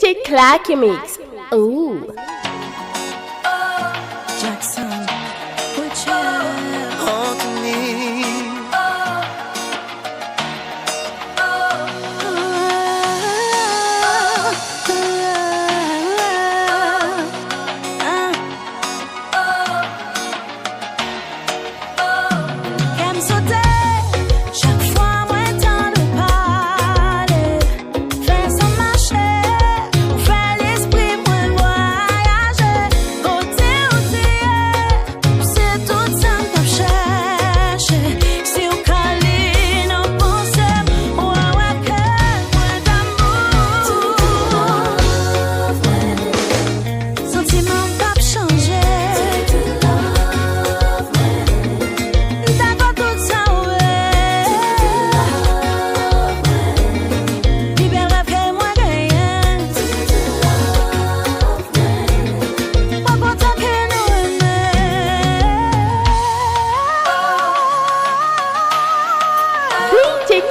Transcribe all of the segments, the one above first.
DJ Klaky-mix. Ooh. Jackson, Rutshelle, haunt me.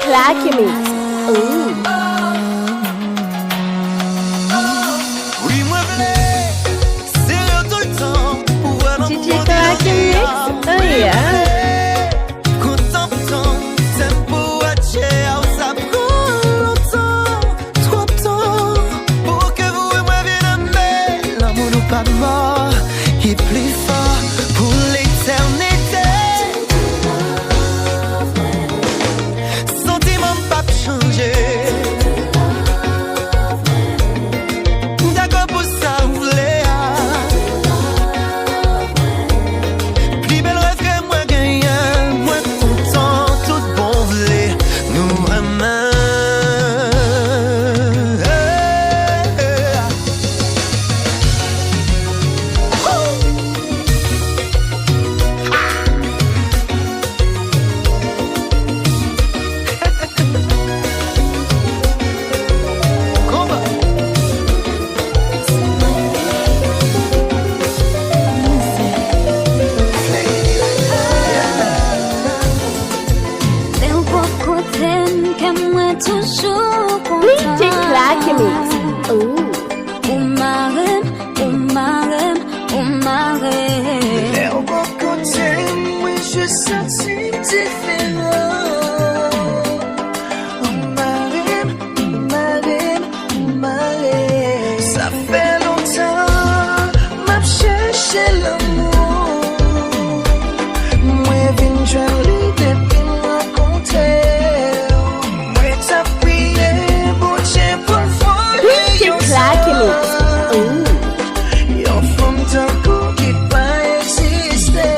Klaky-mix. Ooh. Oui, moi venez, c'est tout le temps. Pouvoir dans DJ Klaky-mix. Oh yeah. Content, tempo haché, ça prend longtemps, trop de temps. Pour que vous et moi viennent aimer. L'amour nous pas mort, il est plus fort pour l'éternité. D'accord pour ça, vous voulez. Plus belle rêve que moi gagnant, moi content, tout bon voulez nous vraiment. DJ Klaky-mix. Ooh. Au bon côté, moi je sens différent. Ça fait longtemps, m'a cherché l'amour. Moi vine jolie depuis moi compter. Moi t'as prié, bon Dieu pour le voir. DJ Klaky-mix. Ooh. Yon femme d'un coup qui pas exister.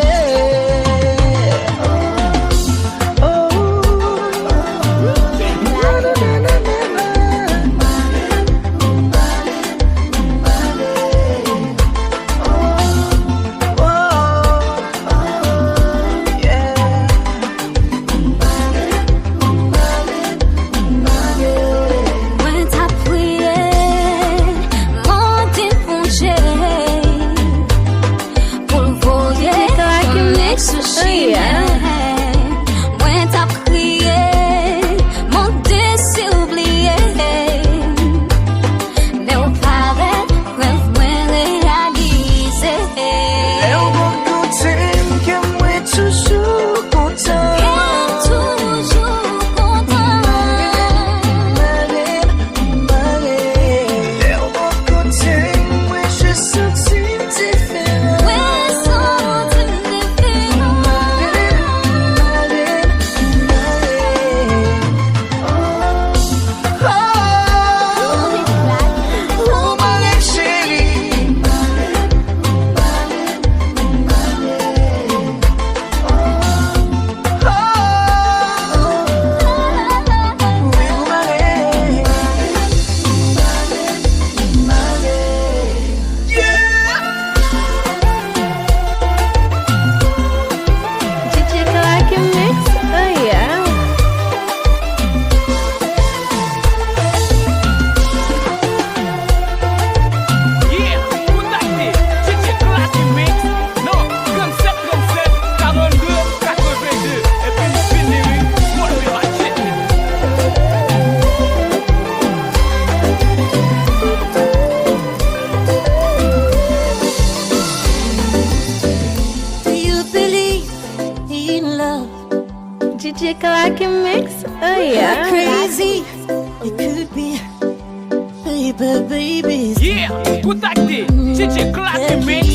baby. Yeah, contactez DJ Klaky-mix.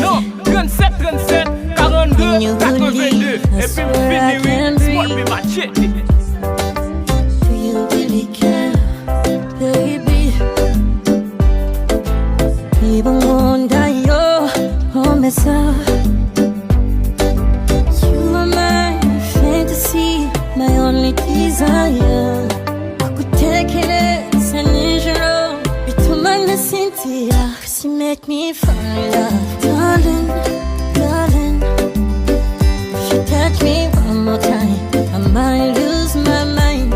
Non, 37 37 42 82. Et puis fini, smart be machete. Do you really care, baby? Even wonder your mess up. You are my fantasy, my only desire. I could take it as an usual. You're too much Cynthia, 'cause you make me fall in love, darling, darling. If you touch me one more time, I might lose my mind.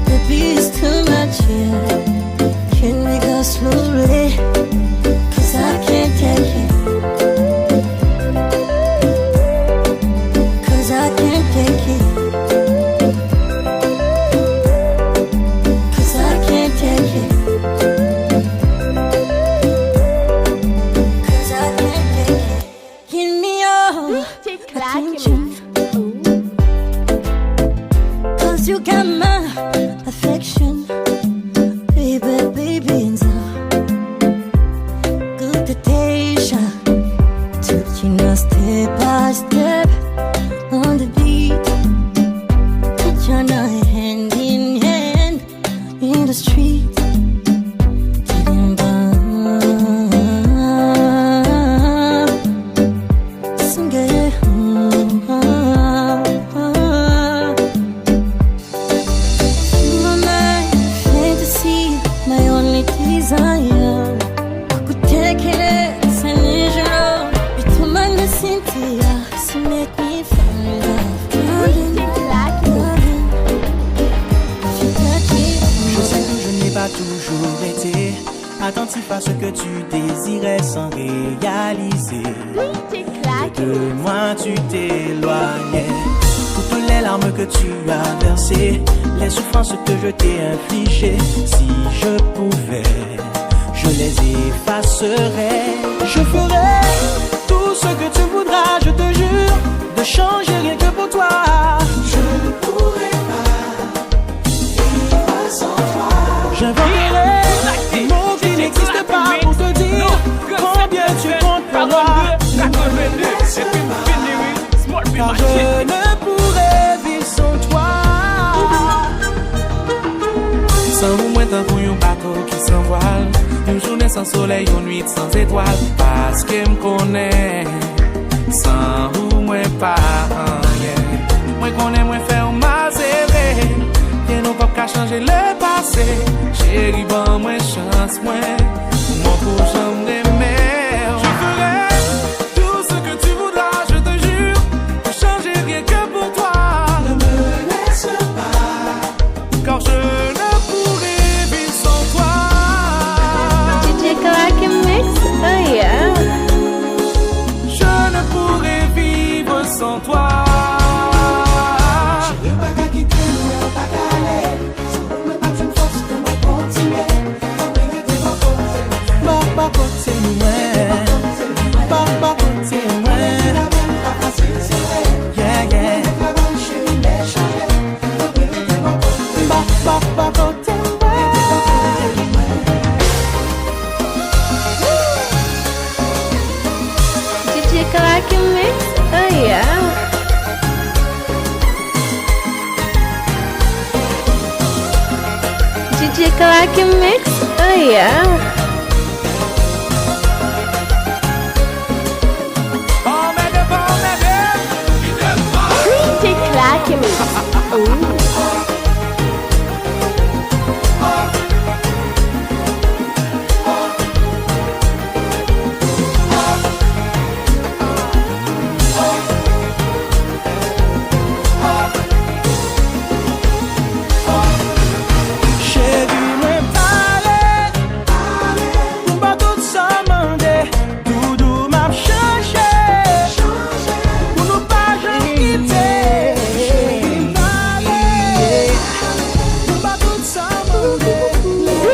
Baby, it's too much here. Can we go slowly? 'Cause I can't take it. 'Cause I can't take it. 'Cause I can't take it. 'Cause I can't take it. Give me your DJ Klaky-mix. attention. 'Cause you got my affection. Baby, baby, and so good temptation. Took you now step by step on the beat. Put your hand in hand in the street. Getting by. Sing it. You are my fantasy, my only desire. I could take it as an usual. You're too much Cynthia, so make me fall in love, darling, DJ Klaky-mix. darling. If you touch me, Je sais que je n'ai pas toujours été attentif à ce que tu désirais sans réaliser. DJ De Klaky-mix. moi tu t'éloignais. Toutes les larmes que tu as versées, les souffrances que je t'ai infligées, si je pouvais, je les effacerais. Je ferais tout ce que tu voudras, je te jure, de changer rien que pour toi. Je ne pourrais pas vivre sans toi. J'inventerai des mots qui n'existent pas pour te dire combien tu comptes pour moi. 82 et puis fini, smart be Car je machete. ne pourrais vivre sans toi. Sans vous, moi, tant pour un bateau qui s'envole. Une journée sans soleil, une nuit sans étoiles. Parce que me connaît. Sans vous, moi, pas rien. Moi, connais, moi, faire ma série. Bien, nous pas qu'à changer le passé. Chérie, bon, moi, chance, moi. Moi, pour jamais d'aimer. Je ferai tout ce que tu voudras, je te jure. Pour changer rien que pour toi. Ne me laisse pas. Car je ne pourrai vivre sans toi. DJ Klaky-mix. Oh yeah. Je ne pourrai vivre sans toi. Je ne veux pas quitter, je ne veux pas aller. Sans vous, pas une force de me continuer. Pas côté moi. Pas côté moi. Yeah, yeah. Pas côté moi. DJ Klaky-mix. Oh yeah. DJ Klaky-mix. Oh yeah. DJ Klaky-mix. Ooh. Chérie, moi parler, pour pas tout ça demander, tout doux m'a changé, pour nous pas jamais quitter. Chérie, parler, pour pas tout ça demander.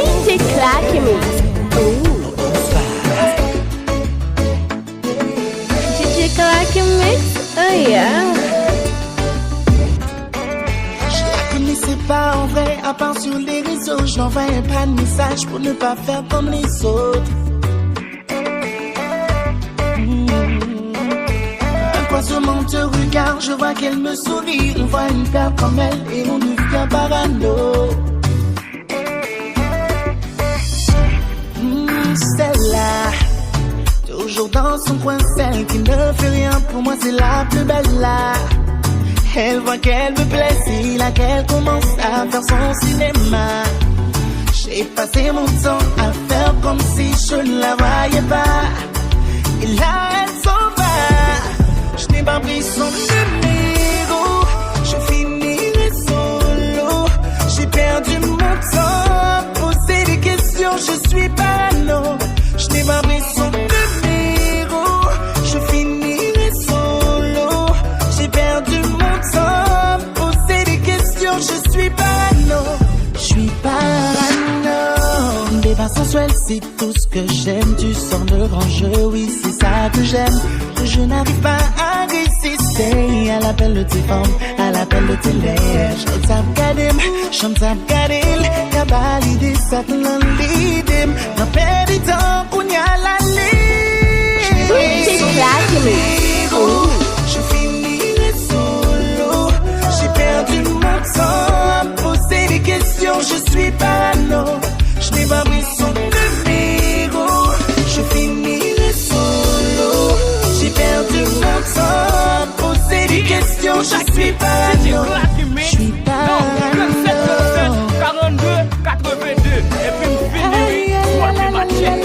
DJ Klaky-mix. Ooh. DJ Klaky-mix. Oh yeah. Je la connaissais pas en vrai, à part sur les réseaux. so je n'envoie pas de message pour ne pas faire comme les autres. Un croisement te regarde, je vois qu'elle me sourit. On voit une perle comme elle et on devient parano. Celle-là, toujours dans son coin, celle qui ne fait rien pour moi, c'est la plus belle là. Elle voit qu'elle me plaît, c'est là qu'elle commence à faire son cinéma. J'ai passé mon temps à faire comme si je ne la voyais pas. Et là elle s'en va. Je n'ai pas pris son numéro, je finirai solo. J'ai perdu mon temps à poser des questions, je suis parano. Je n'ai pas pris son numéro, je finirai solo. J'ai perdu mon temps, poser des questions, je suis parano. Je suis parano. Débat sensuel, c'est tout ce que j'aime. Tu sors de grand jeu, oui, c'est ça que j'aime. Je n'arrive pas à résister à l'appel de tes formes, à l'appel de tes lèvres. Je t'aime kadim, je t'aime kadil. Y'a pas l'idée, ça te l'enlidem. N'a pas du temps, on y a la ligne. DJ Klaky-mix. Je finirai solo. J'ai perdu mon temps à poser des questions, je suis parano. Je n'ai pas pris son numéro, je finirai solo. J'ai perdu mon temps à poser des questions, je suis parano. Je suis parano. 42, 82, et puis me finir, moi puis matcher.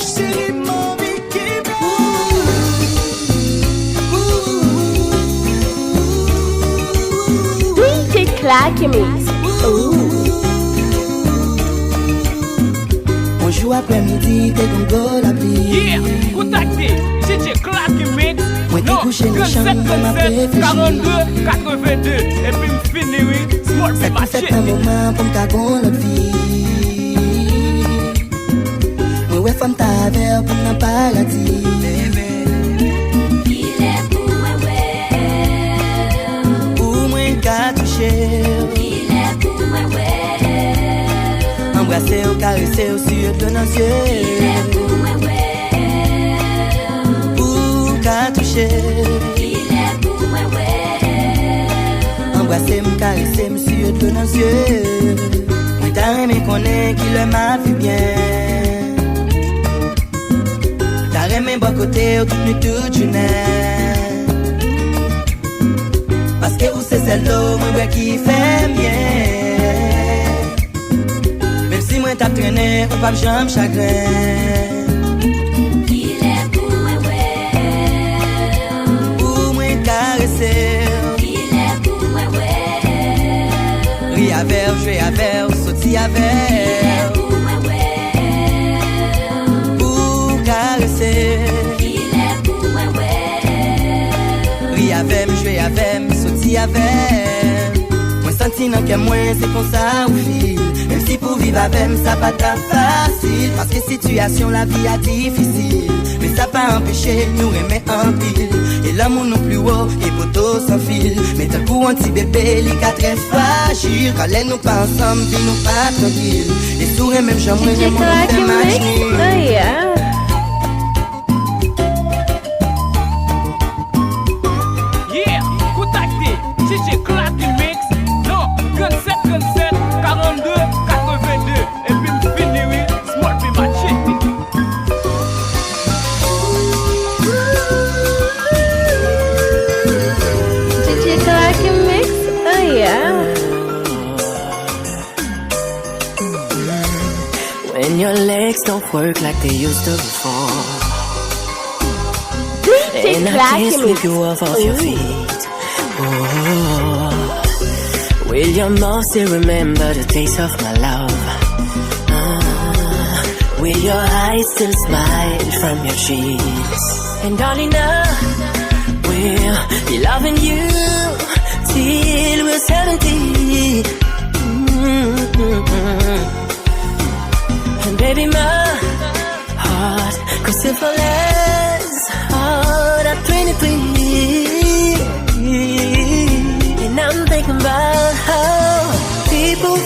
J'ai mon équipe. DJ Klaky-mix. On joue après-midi, t'es comme go la pluie. Yeah, contactez DJ Klaky-mix. Moi t'es Non, couché les 37, chambres, m'a 37, réfléchi. 42, 82, et puis me finir, small puis Ça te fait un matcher. moment pour me cagon notre vie. Moi ouais femme ta verre pour m'en paradis. Il est pour moi, ouais. Pour moi qu'à toucher. Il est pour moi, ouais. Embrasser ou caresser ou sur de nos Il yeux. est pour moi, ouais. Pour qu'à toucher. Il est pour moi, ouais. Embrasser, me caresser, me sur de nos yeux. Moi t'as aimé connaître qui le m'a fait bien. T'as aimé bon côté, toute nuit, toute journée. Parce que vous c'est celle-là, moi qui fait bien. Même si moi t'as traîné, on pas me jambe chagrin. Il est pour moi, ouais. Pour moi caresser. Il est pour moi, ouais. Ri avec, jouer avec, sauter Il est avec. pour moi, ouais. Pour caresser. Il est pour moi, ouais. Ri avec, jouer avec, sauter avec. Moi senti dans que moi c'est comme ça ou fil. Même si pour vivre avec ça pas ta facile. Parce que situation la vie a difficile. Mais ça pas empêché nous aimer en pile. Et l'amour non plus haut et poteau sans fil. Mais t'as pour un petit bébé, les quatre très fragile. Quand les nous pas ensemble, puis nous pas tranquille. Les sourires même j'aimerais DJ mon fait Klaky-mix. match. Oh yeah. Yeah, contactez DJ Klaky-mix. Non, 37, 42, 82, et puis me finir, small puis matcher. DJ Klaky-mix. Oh yeah. When your legs don't work like they used to before, DJ and I can't sweep Klaky-mix. you off your feet. Oh, will your mouth still remember the taste of my love? Will your eyes still smile from your cheeks? And darling, I will be loving you till we're 70. And baby, my heart could still fall as hard at 23. And I'm thinking about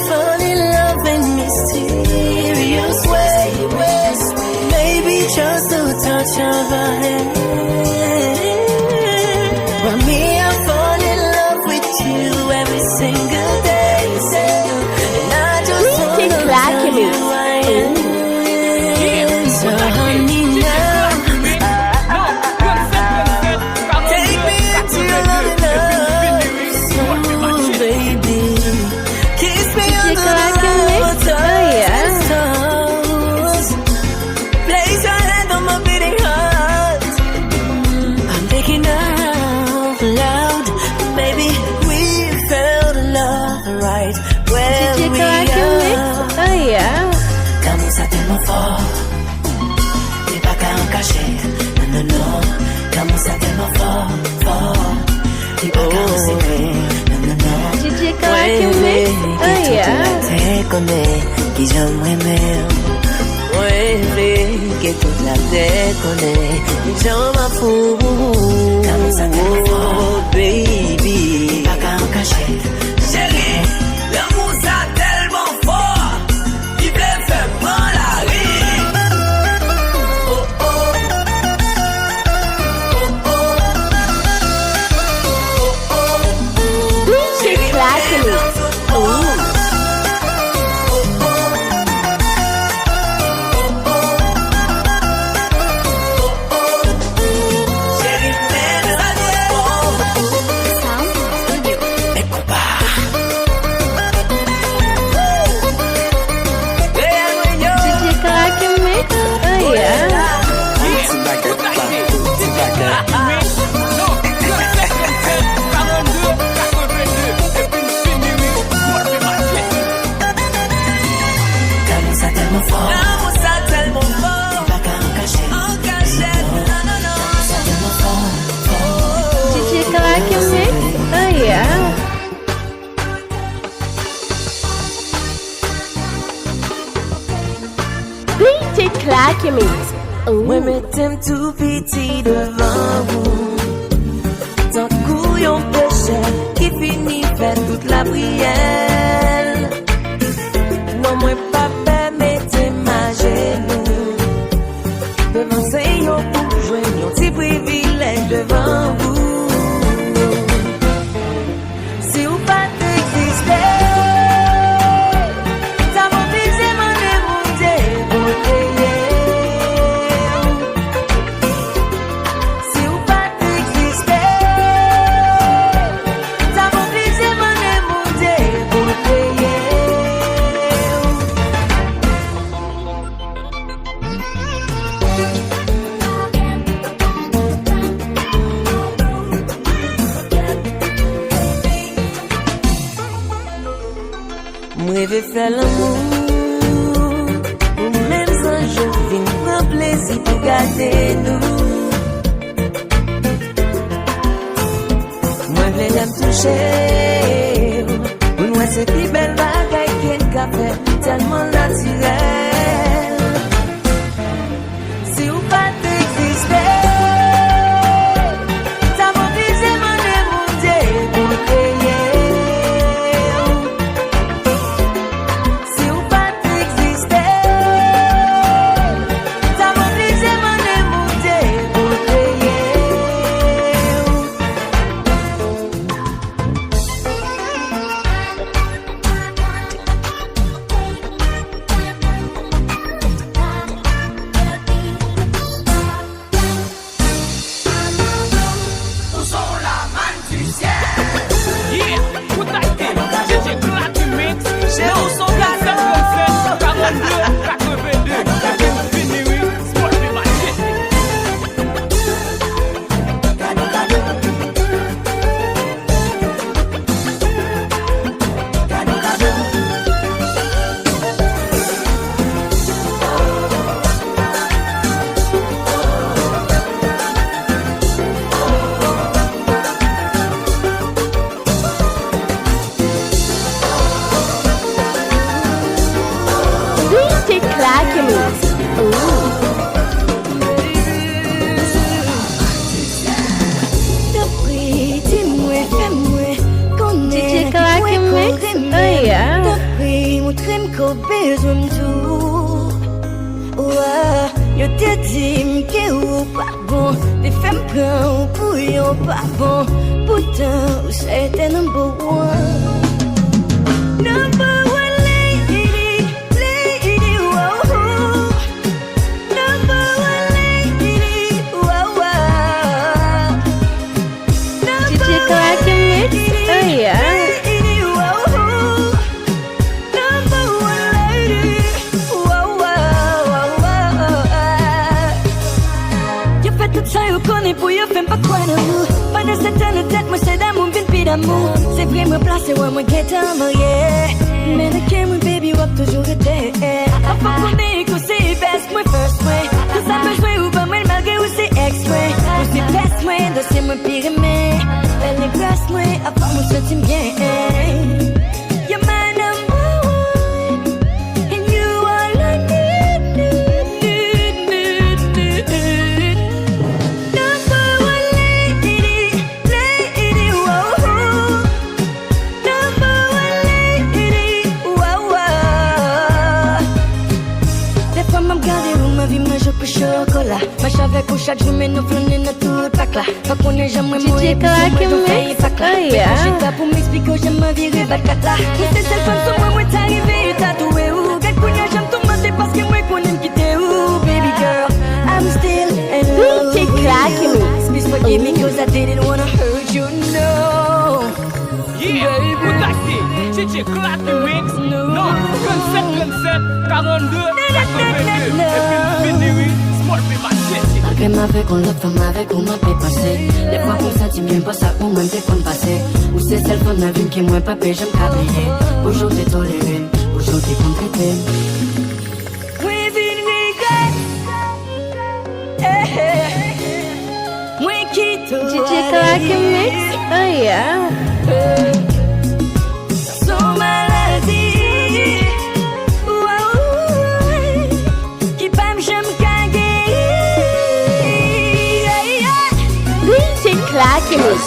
fall in love in mysterious ways. Maybe just a touch of a hand. But me, I fall in love with you every single day. And I just wanna tell you I am. So honey now, take me into your loving arms. So baby, kiss me DJ under the Klaky-mix. stars. Place your hand on my beating heart. I'm thinking out loud, baby, we fell in love right where DJ we Klaky-mix. are. Oh yeah. L'amour ça tellement fort, t'es pas qu'à en cacher. Non, non, non, l'amour ça tellement fort, fort, t'es pas qu'à en secret. Non, non, non. DJ Klaky-mix. Oh yeah. Te connais, qui j'aime aimer. Que toute la terre connaît, qui j'aime à fou. L'amour ça tellement fort, baby, t'es pas qu'à en cacher. Chérie, l'amour ça tellement fort, il plaît faire mal à rire. Oh oh, oh oh, oh oh. DJ Klaky-mix. DJ Klaky-mix. Oh yeah. L'amour ça tellement fort, l'amour ça tellement fort, pas qu'à en cachette, non non non, l'amour ça tellement fort, fort. DJ Klaky-mix. Oh yeah. DJ Klaky-mix. Moi me t'aime tout petit devant vous, tant couillon péché qui finit faire toute la prière. Non moi pas permettre ma genou devant ces yon pour jouer yon petit privilège devant vous. Si vous pas exister, ça m'oblige à m'en démonter pour payer. Si vous pas exister, ça m'oblige à m'en démonter pour payer. Moi vais faire l'amour, ou même un jour vin prendre plaisir pour garder nous. Moi vais l'aime toucher, ou moi c'est plus belle bagaille qu'un café tellement naturel. Si vous pas exister, ça m'oblige à m'en démonter pour payer. Si vous pas exister, ça m'oblige à m'en démonter pour payer. DJ Klaky-mix. Oh yeah. besoin tout. Ouais, yo te dit que ou pas bon, des femmes prennent pour yo pas bon. Pourtant, c'était number one. Number one lady, lady, wow. Number one lady, wow, wow. DJ Klaky-mix, oh yeah. Ça yo connaît pour yo fais pas quoi d'amour. Pendant cette année tête moi c'est d'amour vin pi d'amour. C'est vrai me placer ouais moi get on marié. Mais le came baby wap toujours été. Après qu'on est que c'est best moi first way. Que ça peut jouer ou pas mal malgré ou c'est exprès. Ou c'est best way de c'est moi pire mais. Elle est grasse moi à part moi je t'aime bien. You're my number one and you are like chocolat, marche avec ou chaque jour mais nous flânner dans tout pack là. Pas qu'on est jamais mourir. DJ Klaky-mix, oh yeah. J'ai pas pour m'expliquer j'aime ma vie batcat là. Mais c'est celle femme sur moi t'es arrivé tatoué ou gars qu'on a j'aime tout mater parce que moi qu'on aime quitter ou baby girl I'm still in love. DJ Klaky-mix, please forgive me cause I didn't wanna hurt you no. Yeah, contactez DJ Klaky-mix. Non, 27 42 82 et puis fini. Malgré ma vie qu'on l'a femme avec où m'a fait passer. Des fois qu'on sentit bien pas ça pour même t'es qu'on passé. Ou c'est celle qu'on a vu qui moi pas paye j'aime cabrier. Aujourd'hui toléré, aujourd'hui concrété. We feel regret. Moi qui te DJ Klaky-mix, oh yeah. Sans maladie. Klaky-mix.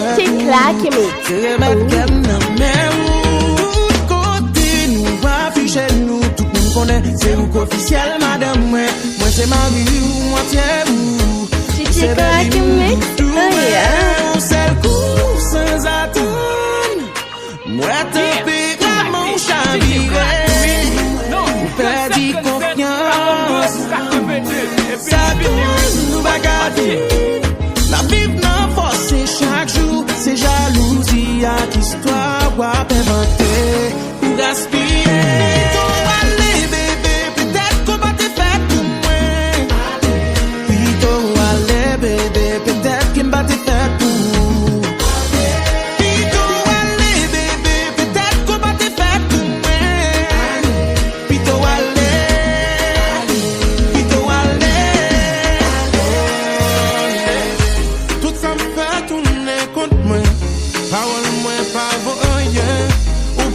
DJ Klaky-mix. C'est mettre qu'elle mais où côté nous afficher nous tout le monde connaît c'est vous officiel madame moi c'est ma vie ou moi tiens vous DJ Klaky-mix, oh yeah. c'est le coup sans attendre moi te pique mon chaviré perdu confiance ça nous bagarre la vie n'a forcé chaque jour, c'est jalousie à l'histoire, ou à inventer, ou gaspiller. Plutôt aller, bébé, peut-être qu'on va te faire tout moi. Plutôt aller, bébé, peut-être qu'on va te faire tout. Plutôt aller, bébé, peut-être qu'on va te faire tout moi. Plutôt aller, plutôt aller. Tout ça me fait tourner contre moi. Parole moi pas voyant. Ou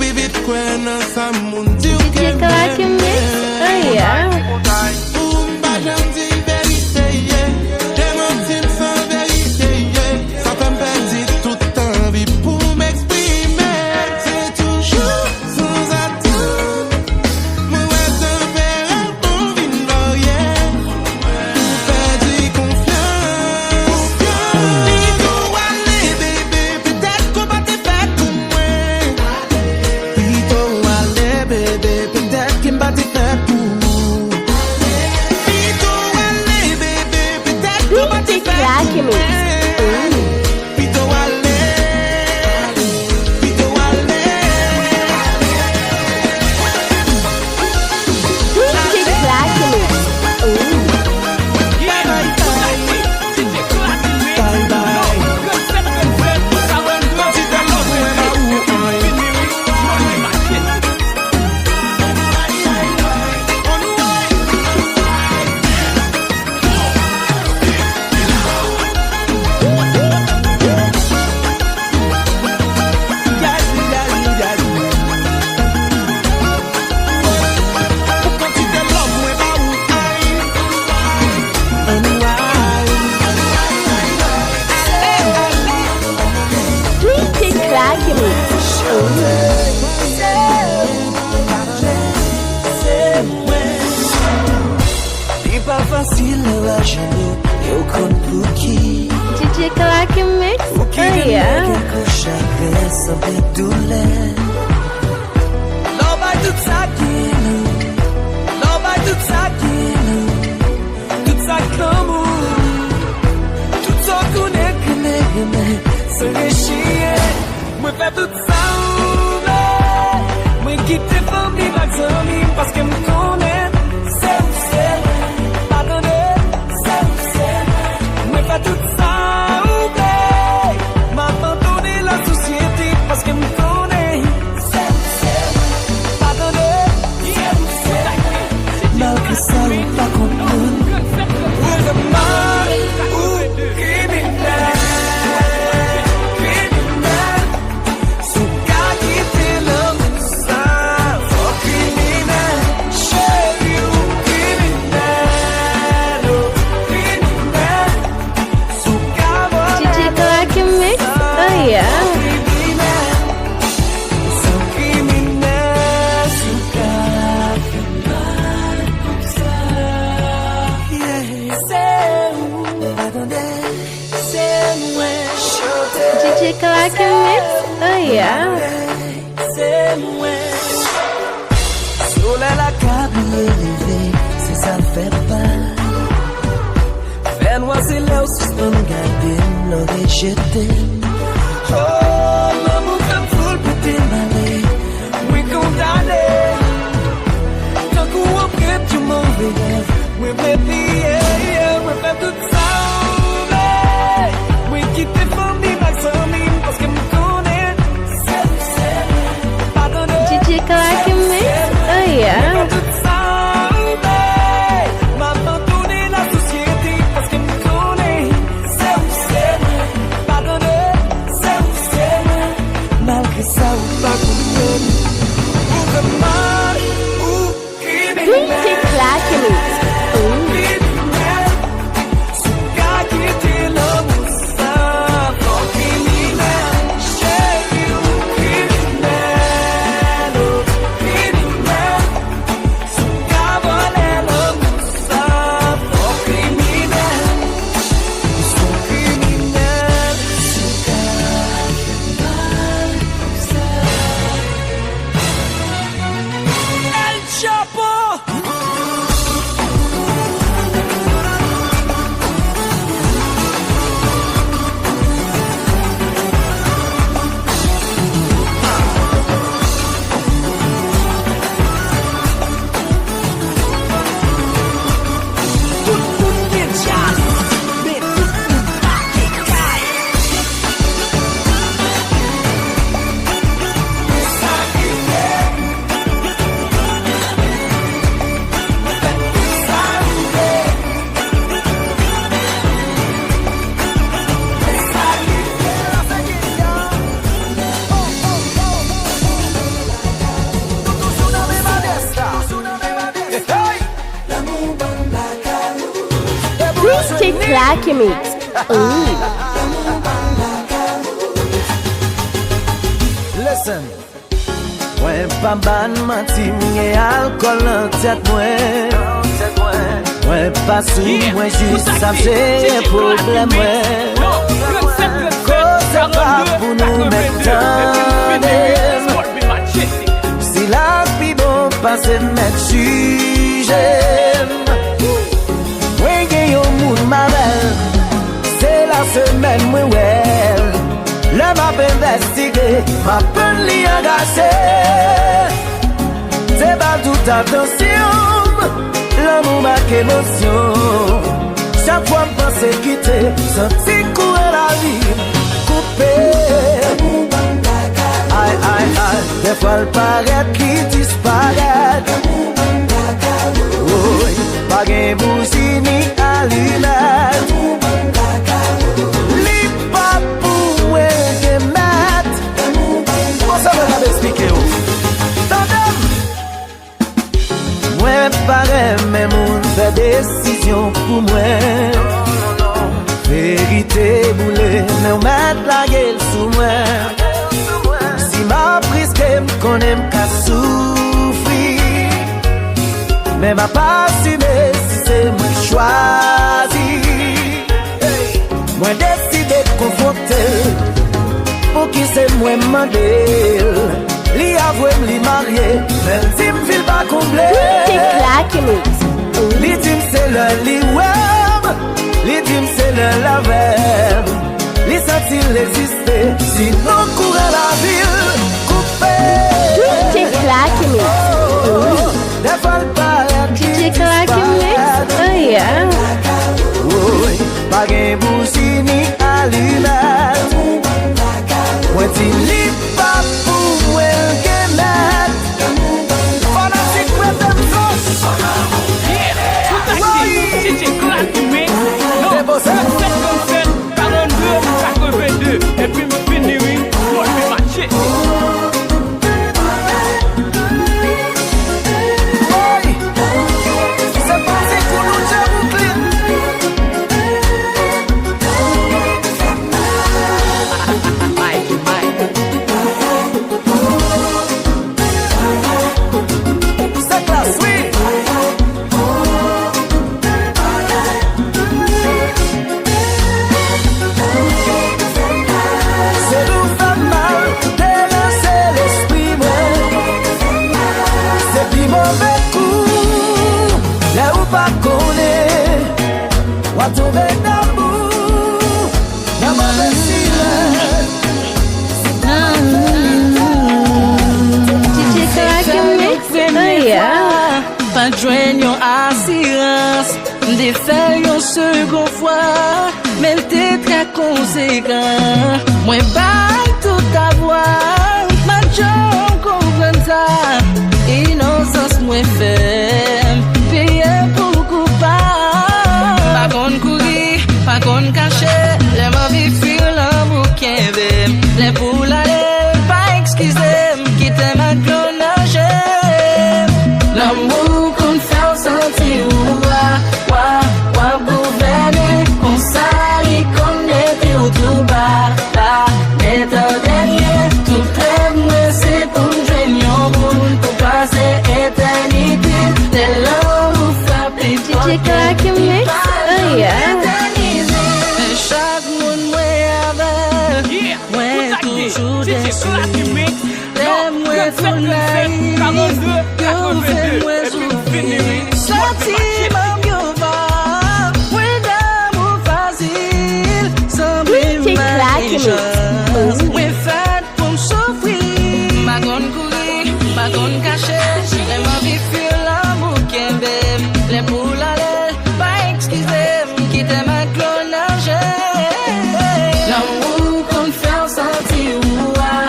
Jenny, yo kon pou ki DJ Klaky-mix, ou ki oh gen yeah. quelque chagrin sans des douleurs. Nobody tout ça qui nous, nobody tout ça qui nous, tout ça l'amour, tout ça qu'on est, se réchir. Moi fais tout ça, moi quitte famille, pas d'amis, parce que me connaît, c'est, pardonnez, c'est, moi fais tout ça, m'abandonner la société, parce que me connaît, c'est, pardonnez, malgré ça, on pas comprendre, où le mal, ou criminel. DJ Klaky-mix, oh yeah. C'est moi. Soleil la câble élevé, c'est ça fait pas. Faire noir c'est là où suspend garder, l'aurait jeté. Oh, l'amour comme foule pour t'émaler, oui condamné. Tant qu'on après tu m'en veux, oui baby, yeah, oui faire tout ça. Oui quitter famille, parce que me connaît, c'est, pardonnez. DJ Klaky-mix, oh yeah. M'abandonner la société, parce que me connaît, c'est, pardonnez, c'est, malgré ça, ou pas comprendre, ou le mal, ou criminel. DJ Klaky-mix, DJ Klaky-mix, Listen, when Pamban mati mwenye alcool nan tête mwen, when pas sou mwen juste sa j'ai problème mwen, cause pas pour nous mettre si la pi bon passe mettre sujet, when gen yon moun ma belle, c'est la semaine mwen well. Le m'a investigué, m'a peine li engagé. C'est pas toute attention, l'amour marque émotion. Chaque fois m'pense quitter, senti courir la vie, coupé. Aïe, aïe, aïe, des fois le paraît qui disparaît. Oui, pas gain bougie ni allumette. Ça va m'expliquer où moi pareil mais mon fait décision pour moi vérité boulée mais on met la gueule sous moi si ma prise que me connaît qu'à souffrir mais m'a pas assumé si c'est moi choisi moi décidé de confronter. Pour qui c'est moi mandel. Li avoué li marié. Même si m'file pas comblé. DJ Klaky-mix. Li dim c'est le li web. Li dim c'est le lavem. Li senti l'exister. Sinon courir la ville. Coupé. DJ Klaky-mix. DJ Klaky-mix. Oh yeah. Oui, pas gain bougie ni allumette. Moi ti li pas pour moi gemet. Fanatique with them sauce. DJ Klaky-mix. Non, 7 42 82. Et puis me finir, moi je vais matcher. Pas joindre yon assurance, défaire yon second fois, mais t'es très conséquent. Moi, baille tout avoir, ma job comprend ça, innocence moi ferme, payer pour coupable. Pas qu'on courir, pas qu'on cacher, les mauvais fuir l'amour qui est les poules aller, pas excuser, quitter ma clonage. L'amour qu'on fait sentir ouah gouverner, qu'on s'allie, qu'on est au tout bas, là, étant dernier, tout rêve, moi c'est pour me joindre pour passer éternité, dès l'heure où frapper DJ Klaky-mix. Oh yeah. Chaque monde moi avec, moi toujours déçu. Moi tout naïf, yo fait moi souffrir. Sentiment yo va, moi d'amour facile, sans m'imaginer. Moi fait pour m'souffrir. Ma gonne courir, ma gonne cacher, les mauvais fuir l'amour qui m'aime. Les poules aller, pas excuser, quitter ma clonage. L'amour qu'on fait sentir ouah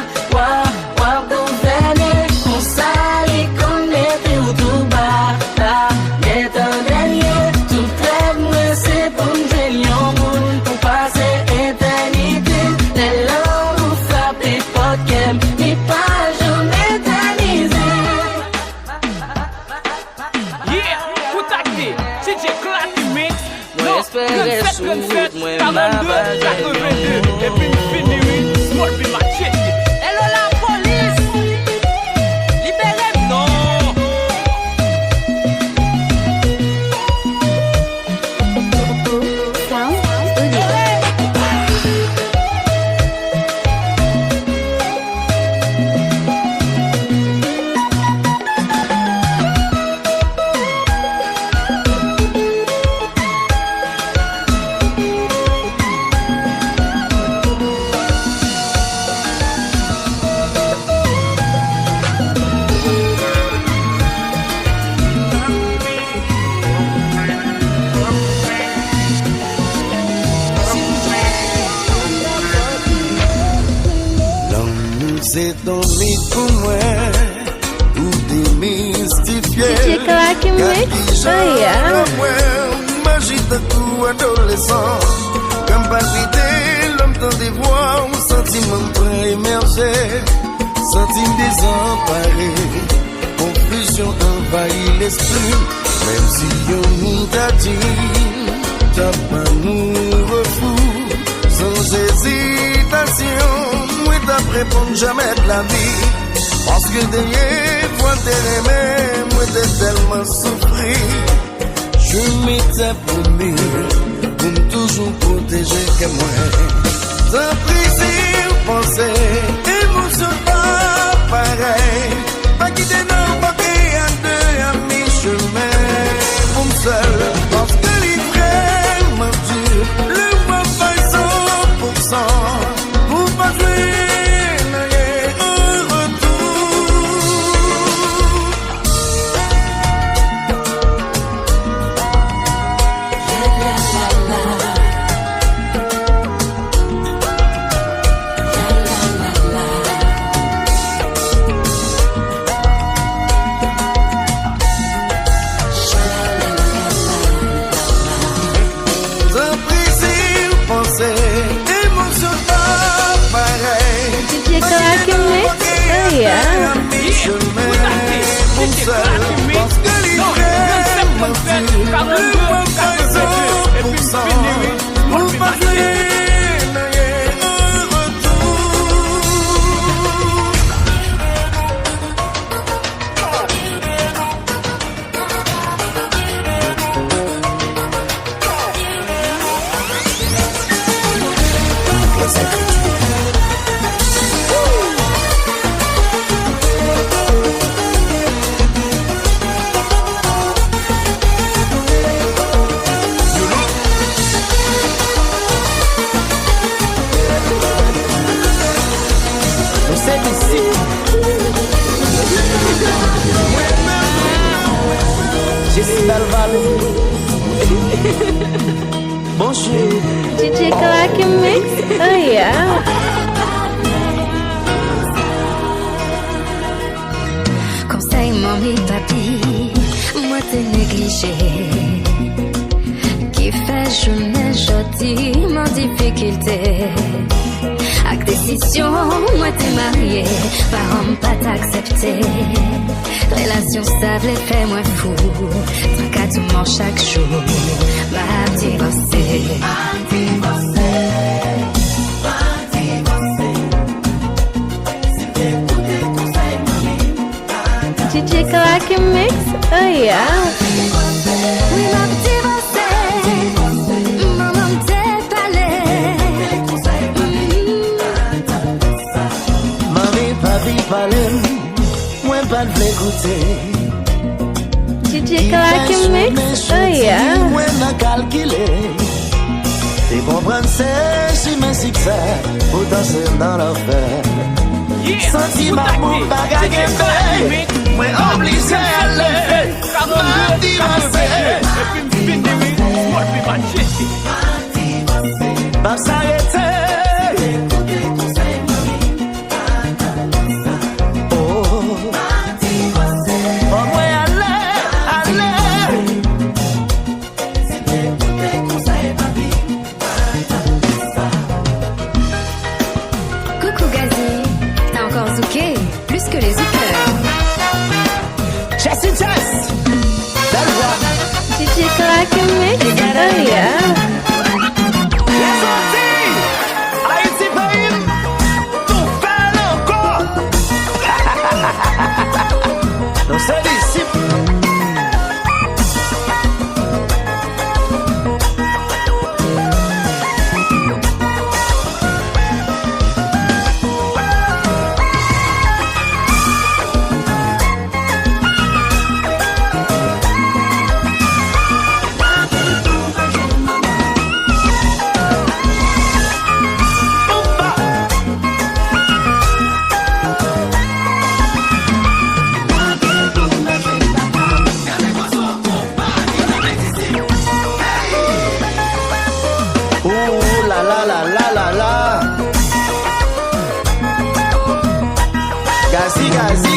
gouverner, qu'on s'allie, qu'on est au tout bas, là, étant dernier, tout rêve, moi c'est pour me joindre pour passer éternité, les langues où frapper pokem, ni pas jamais éternisé. Yeah, contacté, DJ Klaky-mix. Moi espérer sourd, moi 42 82. Et puis me finir, moi je vais matcher. Hello la police, libérez-moi. Sound Studio. C'est ton mythe pour moi, ou démystifié. DJ Klaky-mix. Oh yeah. Magie de tout adolescent. Comme palpiter, l'homme dans des voix, un sentiment prêt émerger. Sentiment désemparé, confusion envahit l'esprit. Même si on nous t'a dit, t'as pas nous refou. Sans hésitation, moi t'as répondre jamais de la vie. Parce que derrière, toi t'es aimé, moi t'es tellement souffri. Je m'étais promis, pour toujours protégé que moi. Sans plaisir, penser, émotion pas pareil. Pas quitter non, pas qu'il y a deux à mi-chemin. Pour me seul, parce que les vrais mentir, le moi pas 100%. Pour pas jouer. DJ Klaky-mix, oh yeah. Parce que les vrais mentir, le moi pas 100%. Pour pas jouer, un retour. Bonjour. DJ Klaky-mix, oh yeah. Conseil, mamie, papi, moi t'es négligé. Qui fait journée, jodi, mon difficulté. Avec décision, moi t'es marié, parents pas t'accepter. Relation stable et fait moi fou. Tracadement chaque jour, m'a divorcé. DJ Klaky-mix, oh yeah. Oui, m'a divorcé. Maman t'es parlé. Mamie, papi, parlez. Moi, pas de l'écouter. DJ Klaky-mix, oh yeah. Moi, n'a calculé. Et comprendre c'est si merci que ça. Autant c'est dans l'affaire. Sentiment pour bagager fait. Moi, obligé à aller. M'a divorcé. Pas s'arrêter. Plus que les hookers. Jessie Jess, belle voix. DJ Klaky-mix, oh yeah. Yes, Auntie, HAïTI pays, tout fait encore. Nous sommes ici.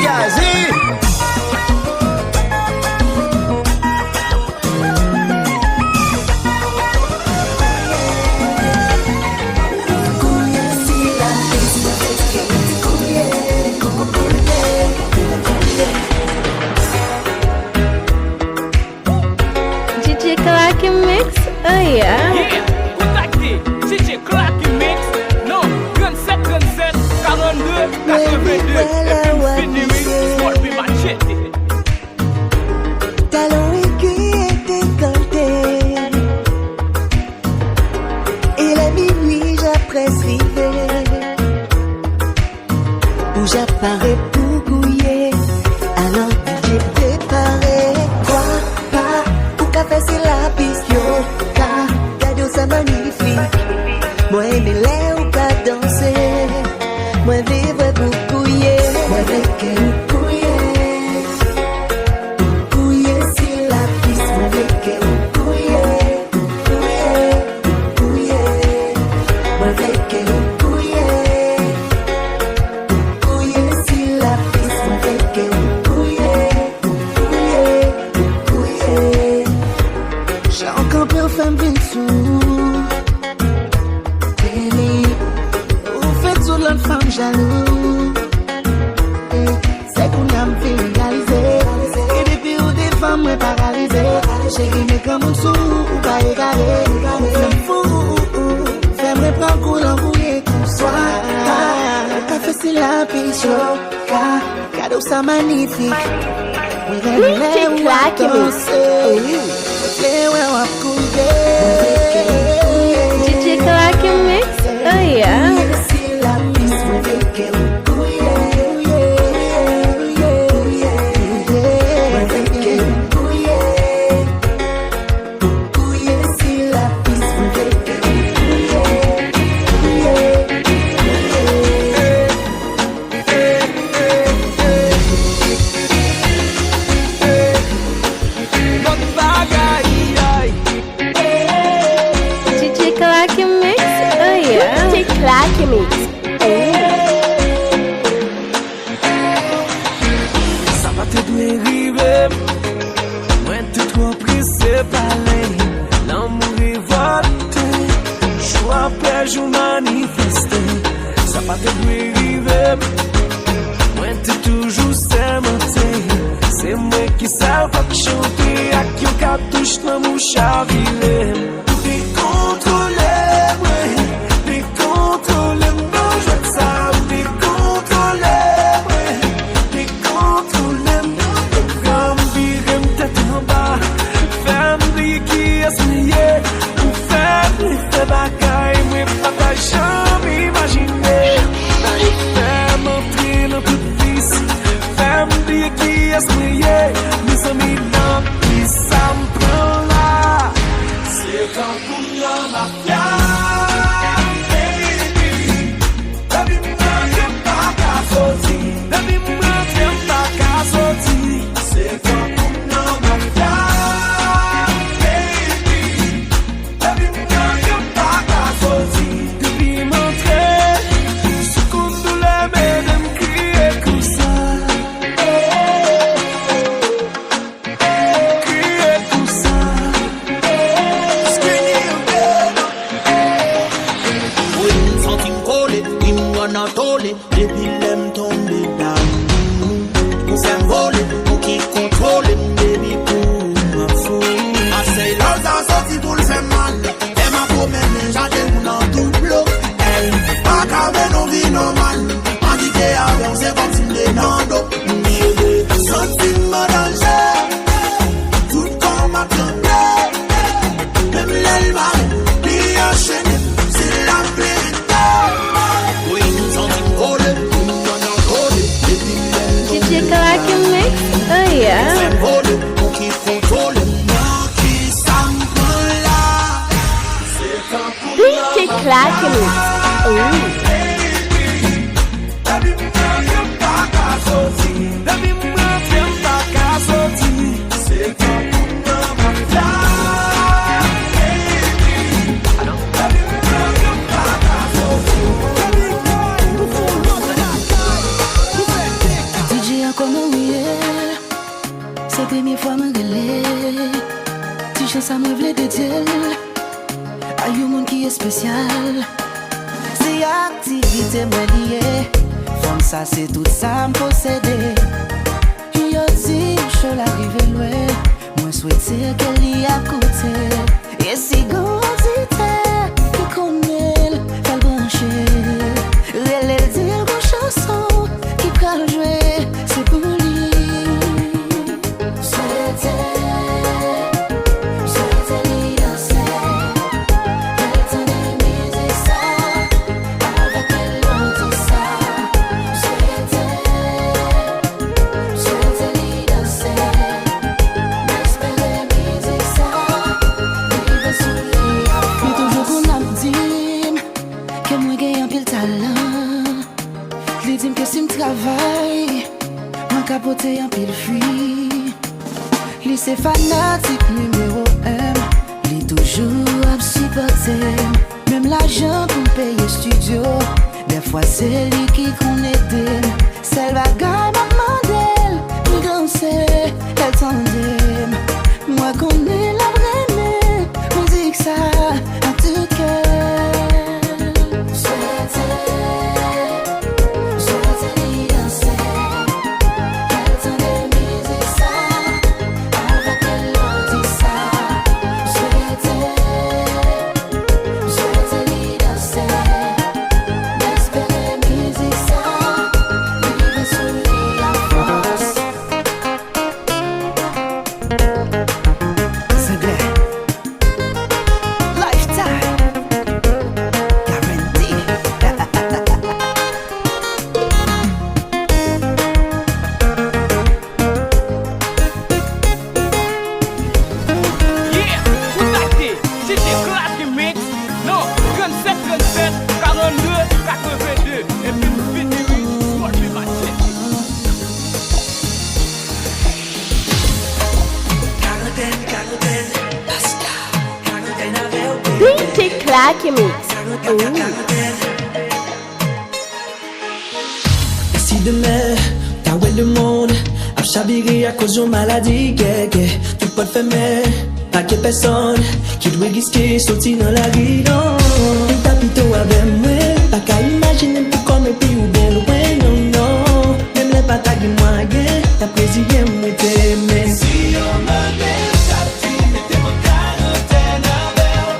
Gazi. DJ Klaky-mix, oh yeah. Contactez DJ Klaky-mix, non, 27 42 82 et puis fini, Small P Machete. Talon aiguille et décolleté. la piste, yo, cadeau ça magnifique. Moi aimer l'air ou pas danser. Moi vivre pour couiller. Moi avec elle couiller. Couiller sur la piste. Moi avec elle couiller. Couiller. Moi avec elle couiller. Couiller sur la piste. Moi avec elle couiller. Couiller. J'ai encore peur femme bien sous. L'autre femme jaloux, c'est qu'on a me fait réaliser. Et depuis où des femmes me paralysées, j'ai guimé comme un sou, ou pas égaré. Femme fou, femme reprend cool en bouillie comme soir. Café c'est la piste, cadeau ça magnifique. DJ Klaky-mix. DJ Klaky-mix, oh yeah. Klaky-mix. Ça va te dériver. Moi, t'es trop pressé par les. L'amour révolté. Jour après jour manifesté. Ça va te dériver. Moi, t'es toujours sémenté. C'est moi qui savent pas chanter. À qui on cartouche dans mon chavilé. Décontrôlé, ouais. Décontrôlé, non, je veux ça. Décontrôlé, ouais. Décontrôlé, non, comme virer me tête en bas. Famille qui est lié. Pour faire les faits bagailles. Mais pas jamais imaginer. Faire m'entrer dans toute vice. Famille qui est lié. Mes amis, non, qui ça me prend là. C'est quand pour la mafia. DJ Klaky-mix. DJ a comment oublier. C'est la première fois que je me tu sais ça me voulait de dire. A you monde qui est spécial. C'est activité moi liée. Comme ça c'est tout ça me posséder. Yo dit je l'arrive loin. Moi souhaiter qu'elle y a coûté. Et si gondité qui connaît qu'elle brancher. Elle dit une chanson qui peut jouer. C'est pour lui. capoté un pile fruit. Lycée fanatique numéro 1. Lui toujours à supporter. Même l'argent pour payer studio. Des fois c'est lui qui connaît. Celle bagaille m'a demandé. Nous danser, elle tendait. Moi connais la vraie. On dit que ça en tout cœur. DJ Klaky-mix. Si demain, t'as ouais le monde, a chabiré à cause d'une maladie, tout peut faire mais, pas que personne, qui doit risquer sortir dans la rue, non. T'as plutôt avec moi, pas qu'à imaginer pour comme un pays ou bien loin, non, non. Même les batailles de moi, t'as président, moi t'aimes. Si on me met, t'as dit, mettez mon quarantaine avec.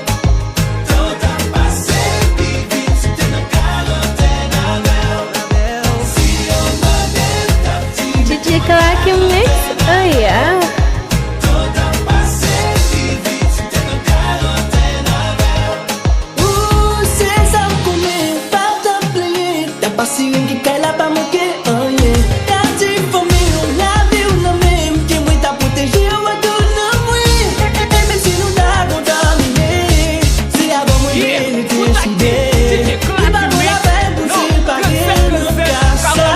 Tout a passé, vite, c'était dans quarantaine avec. Si on me met, t'as dit, DJ Klaky-mix. Oh yeah. tout a passé, vite, c'était dans quarantaine avec. Ouh, c'est ça qu'on met, pas t'appeler. T'as pas si rien qui caille là, pas manqué, oh yeah. T'as dit, faut mieux, on a vu, on a même, qui moi t'a protégé, on va tout nommer. Et même si nous t'a contaminé, c'est avant moi, nous t'es décidé. Il va nous la peine pour se parer, nous casse ça.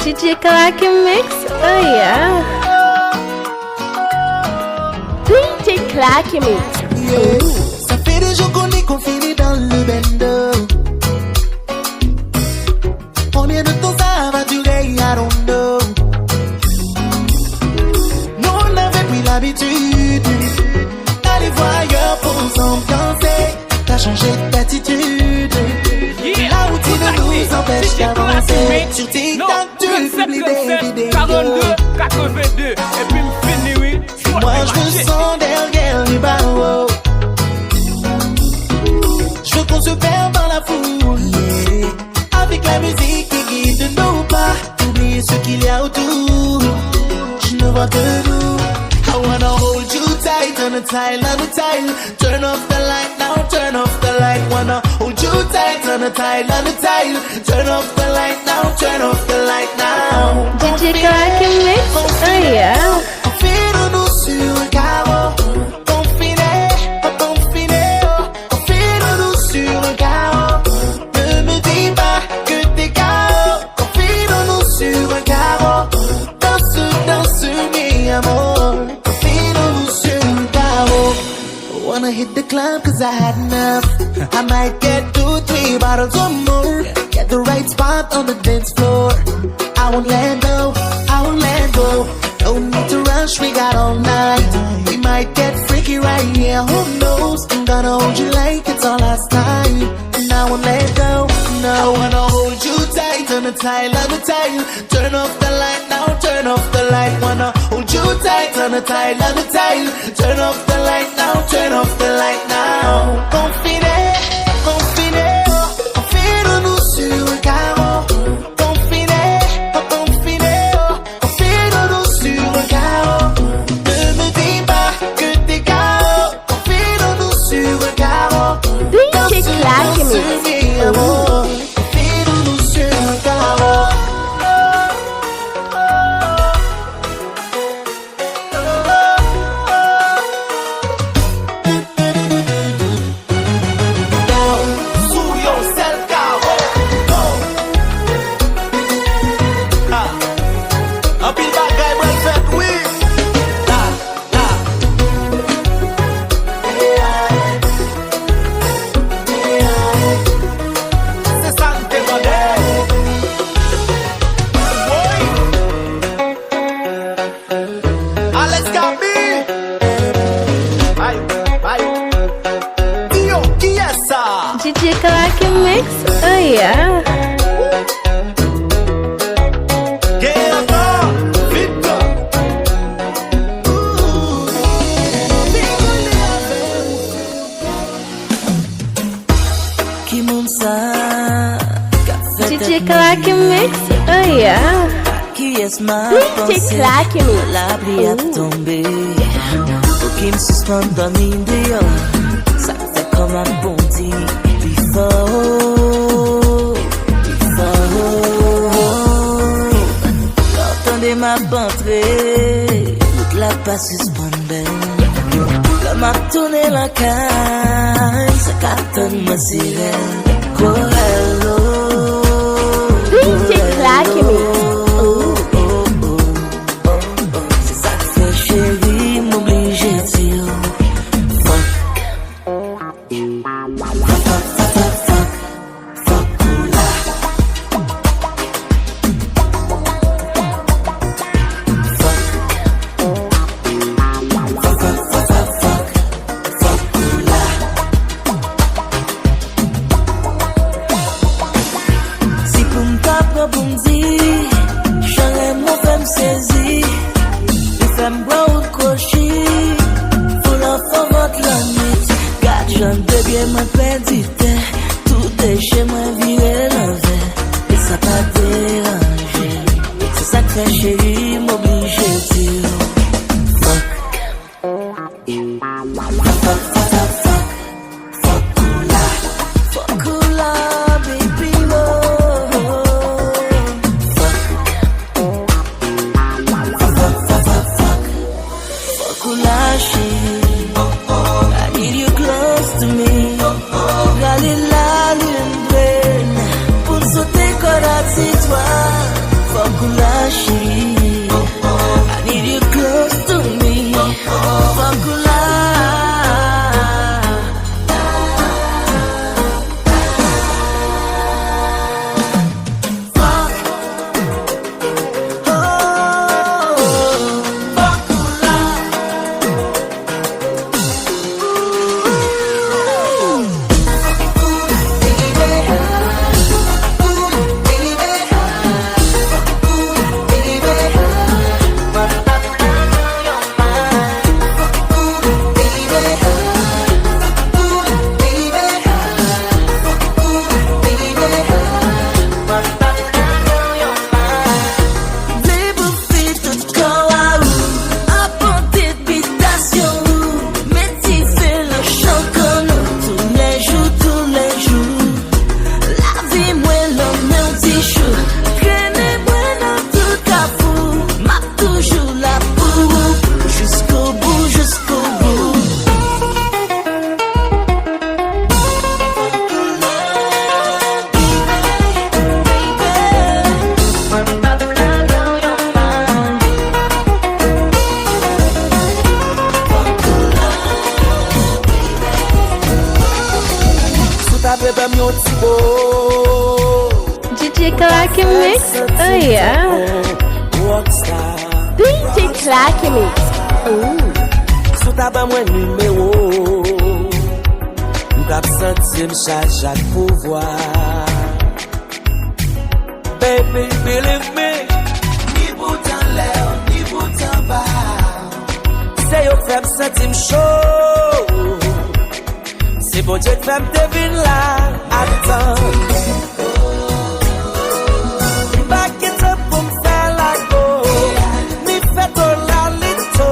DJ Klaky-mix. Oh yeah. DJ Klaky-mix. Ça fait des jours qu'on est confinés dans le bendo. Combien de temps ça va durer, I don't know. Nous on avait pris l'habitude d'aller voir ailleurs pour s'ambiancer. T'as changé d'attitude. La routine nous empêche d'avancer. Sur TikTok tu publies des vidéos. 42, 82, et puis m'fini, oui. Moi je me sens derrière les barreaux. Je veux qu'on se perd dans la the tile, on the tile. Turn off the light now, turn off the light. Wanna hold you tight on the tile, on the tile. Turn off the light now, turn off the light now. DJ Klaky-mix, oh yeah. Confine-nous sur un carreau. Confine-nous sur un carreau. Ne me dis pas que t'es KO. Confine-nous sur un carreau. Danse, mi amor. Confine-nous sur un carreau. Wanna hit the club cause I had enough. I might get 2-3 bottles or more. Get the right spot on the dance floor. I won't let go, I won't let go. No need to rush, we got all night. We might get freaky right here, who knows? I'm gonna hold you like it's our last time. And I won't let go, no. I wanna hold you tight on the tile, on the tile. Turn off the light now, turn off the light. Wanna hold you tight on the tile, on the tile. Turn off the light now, turn off the light now. Confine, confine-nous sur un carreau. DJ Klaky-mix, oh. Confine-nous sur un carreau. DJ Klaky-mix, oh yeah. DJ Klaky-mix, oh yeah. DJ Klaky-mix, la pluie a tombé. Pour qu'il me suspende dans l'India. Ça fait comme un bondi. Before. Quand on est ma pentrée, toute la passe suspendée. La m'a tourné la caille, ça cartonne ma sirène. Corello. DJ Klaky-mix. C'est ça que fait chérie, m'oblige de dire. bam yon ti beau. DJ Klaky-mix, oh yeah. Rockstar. DJ Klaky-mix, Sou taban mwen numéro. M'kap senti m'charge ak pouvoir. Baby, believe me. Ni boutan lè, ni boutan ba. Se yo fèm senti m'chaud. Se bon Dieu fèm devine la. Attends. Back it up pou m'fè la go. Ni fè to la lito.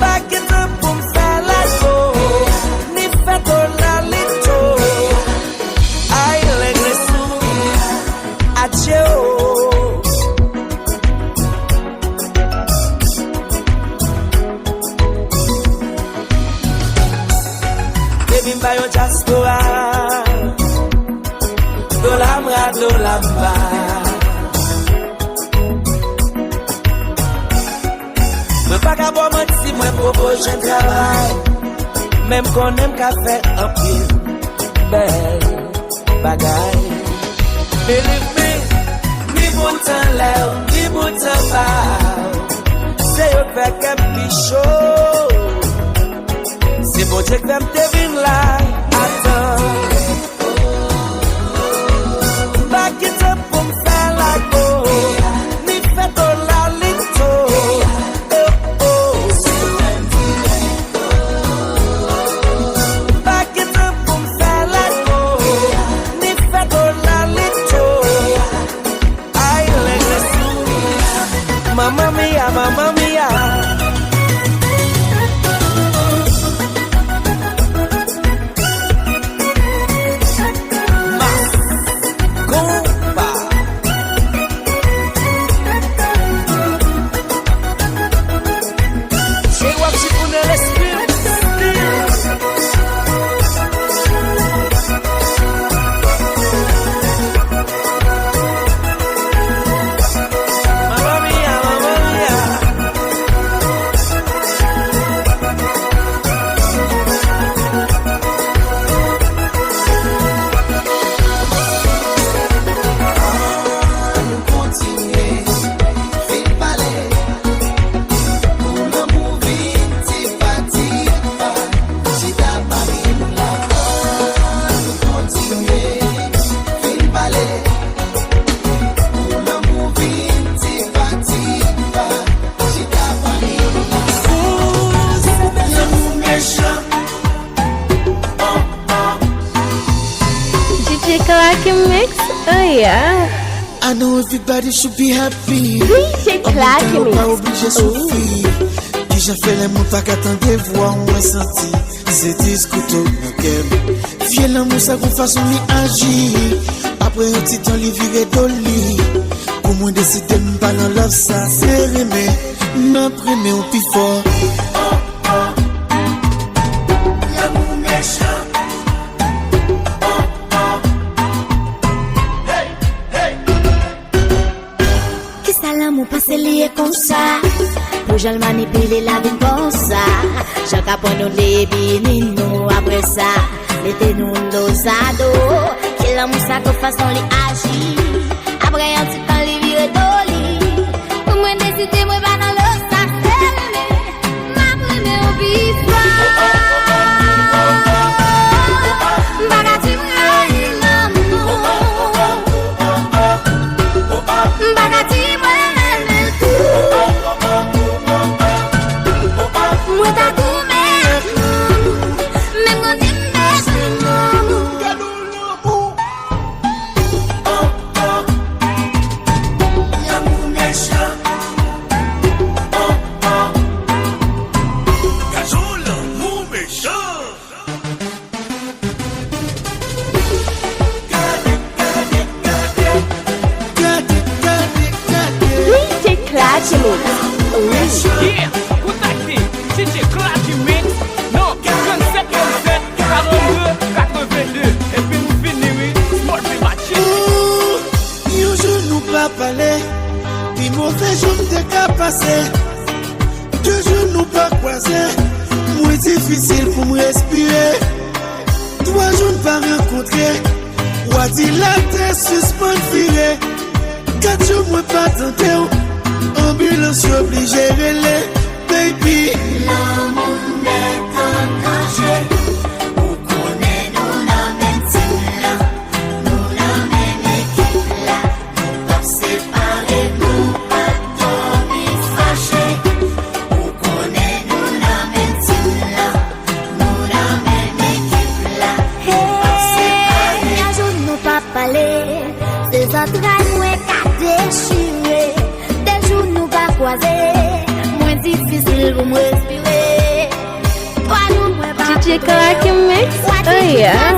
Back it up pou m'fè la go. Ni fè to la lito. Ay l'egresou. Adieu. Baby, yon diaspora. Dolambra, dolamba. Mwen pa ka bo menti, mwen propose un travail. Même qu'on aime qu'à faire un pile. Belle bagay. Believe me, ni boutan l'air, ni boutan ba. C'est yo fait qu'un pichot. C'est bon Dieu que t'aimes devine là. Attends. Back it up pour m'faire la go. Ni fait to la lito. Back it up pour m'faire la go. Ni fait to la lito. Ay, l'egresou. Mamma mia, mamma mia. Klaky-mix, oh yeah. I know everybody should be happy. DJ Klaky-mix, pas obligé de souffrir. Déjà fait les mots pas qu'attendre voir moins senti. C'est discuto nickel. Viens l'amour ça qu'on façon lui agir. Après un petit temps lui virer d'oli. Comment décider de pas dans love ça c'est aimé. M'imprimer au plus fort. L'amour méchant. L'amour passe lié comme ça. Pour je le manipuler la vie comme ça. Chacun pour nous les nous après ça. L'été nous l'osado. Que l'amour ça que façon les agir. Après un petit temps les virer d'oli. Pour moi décider moi pas dans l'eau ça c'est ma première vie. Bagati l'amour. Bagati Yeah, contactez DJ Klaky-mix. Non, 27 47 42 82. Et puis nous finissons Small P Match. Un jour nous pas parler. Puis mauvais jour de qu'à passer. 2 jours nous pas croiser. Moins difficile pour me respirer. 3 jours pas rencontrer. Ou a-t-il la tête suspend virée. 4 jours moi pas tenté. Ambulance obligé relais. Baby, L'amour est en danger. Ou connaît nous la même team là. Nous la même équipe là. Nous pas séparer, nous pas dormir fâchés. Ou connaît nous la même team là. Nous la même équipe là. Nous pas séparer. Un jour nous pas parler. Ces entrailles moins qu'à déchirer. Des jours nous pas croiser. Moins difficile pour me respirer. Toi nous moins pas DJ Klaky-mix, oh yeah.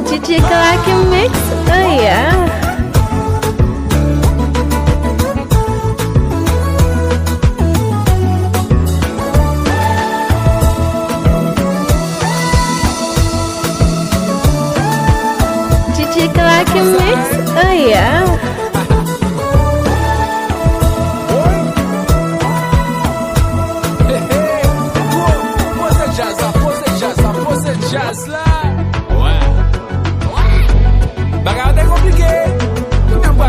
DJ Klaky-mix, oh yeah. DJ Klaky-mix, oh yeah. Pose jazz là. Ouais. Bagarre est compliqué. On va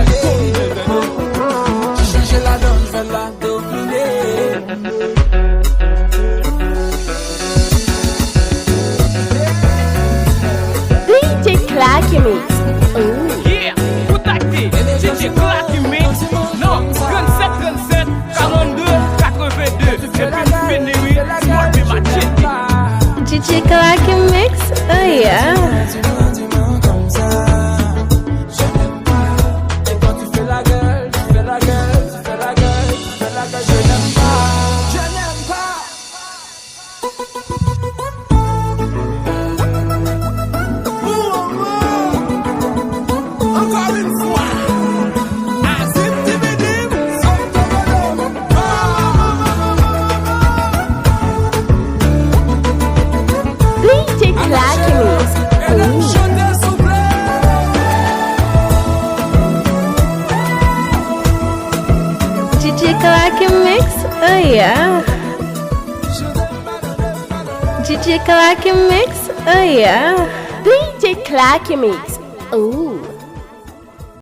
changer la donne, je vais la dominer. DJ Klaky-mix, ooh. Yeah, contactez DJ Klaky-mix. Non, 27 42 82. Et puis fini, oui, small be my chick. DJ Klaky-mix, oh yeah. Et quand tu fais la gueule, je n'aime pas. Encore une fois. Azim Tibidim, DJ Klaky-mix, ooh. DJ Klaky-mix, oh yeah. DJ Klaky-mix, oh yeah. DJ Klaky-mix, ooh.